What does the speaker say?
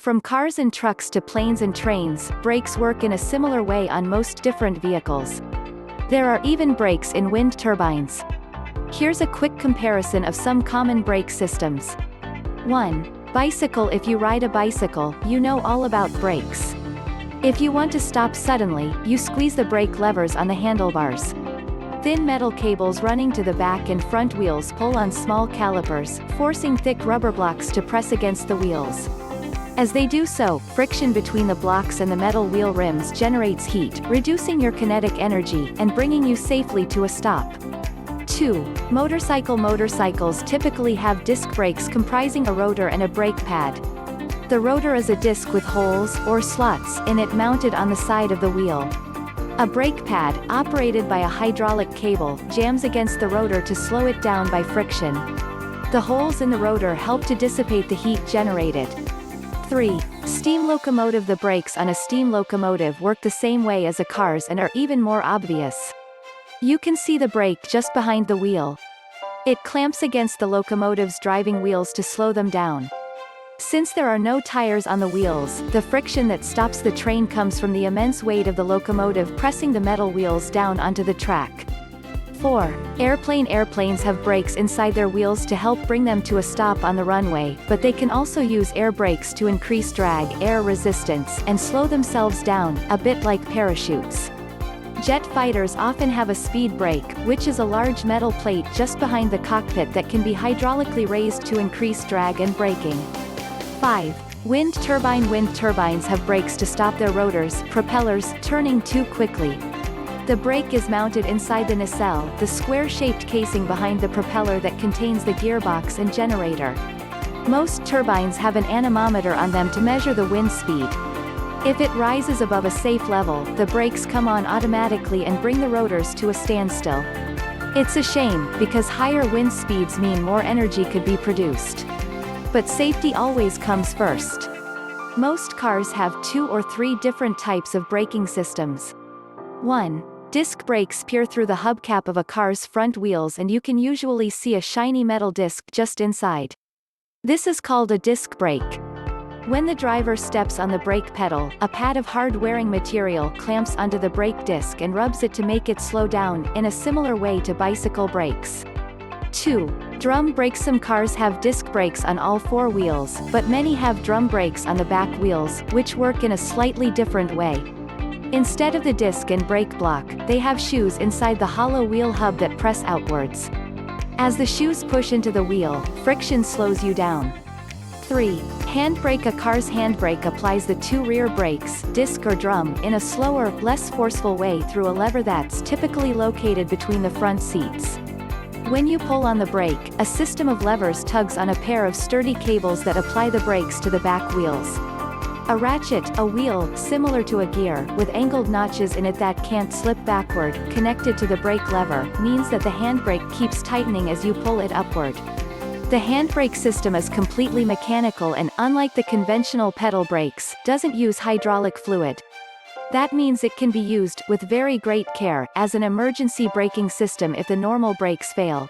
From cars and trucks to planes and trains, brakes work in a similar way on most different vehicles. There are even brakes in wind turbines. Here's a quick comparison of some common brake systems. 1. Bicycle. If you ride a bicycle, you know all about brakes. If you want to stop suddenly, you squeeze the brake levers on the handlebars. Thin metal cables running to the back and front wheels pull on small calipers, forcing thick rubber blocks to press against the wheels. As they do so, friction between the blocks and the metal wheel rims generates heat, reducing your kinetic energy, and bringing you safely to a stop. 2. Motorcycle. Motorcycles typically have disc brakes comprising a rotor and a brake pad. The rotor is a disc with holes, or slots, in it mounted on the side of the wheel. A brake pad, operated by a hydraulic cable, jams against the rotor to slow it down by friction. The holes in the rotor help to dissipate the heat generated. 3. Steam locomotive. The brakes on a steam locomotive work the same way as a car's and are even more obvious. You can see the brake just behind the wheel. It clamps against the locomotive's driving wheels to slow them down. Since there are no tires on the wheels, the friction that stops the train comes from the immense weight of the locomotive pressing the metal wheels down onto the track. 4. Airplane. Airplanes have brakes inside their wheels to help bring them to a stop on the runway, but they can also use air brakes to increase drag, air resistance, and slow themselves down, a bit like parachutes. Jet fighters often have a speed brake, which is a large metal plate just behind the cockpit that can be hydraulically raised to increase drag and braking. 5. Wind turbine. Wind turbines have brakes to stop their rotors, propellers, turning too quickly. The brake is mounted inside the nacelle, the square-shaped casing behind the propeller that contains the gearbox and generator. Most turbines have an anemometer on them to measure the wind speed. If it rises above a safe level, the brakes come on automatically and bring the rotors to a standstill. It's a shame, because higher wind speeds mean more energy could be produced. But safety always comes first. Most cars have 2 or 3 different types of braking systems. 1. Disc brakes peer through the hubcap of a car's front wheels and you can usually see a shiny metal disc just inside. This is called a disc brake. When the driver steps on the brake pedal, a pad of hard-wearing material clamps onto the brake disc and rubs it to make it slow down, in a similar way to bicycle brakes. 2. Drum brakes. Some cars have disc brakes on all 4 wheels, but many have drum brakes on the back wheels, which work in a slightly different way. Instead of the disc and brake block, they have shoes inside the hollow wheel hub that press outwards. As the shoes push into the wheel, friction slows you down. 3. Handbrake. A car's handbrake applies the 2 rear brakes, disc or drum, in a slower, less forceful way through a lever that's typically located between the front seats. When you pull on the brake, a system of levers tugs on a pair of sturdy cables that apply the brakes to the back wheels. A ratchet, a wheel, similar to a gear, with angled notches in it that can't slip backward, connected to the brake lever, means that the handbrake keeps tightening as you pull it upward. The handbrake system is completely mechanical and, unlike the conventional pedal brakes, doesn't use hydraulic fluid. That means it can be used, with very great care, as an emergency braking system if the normal brakes fail.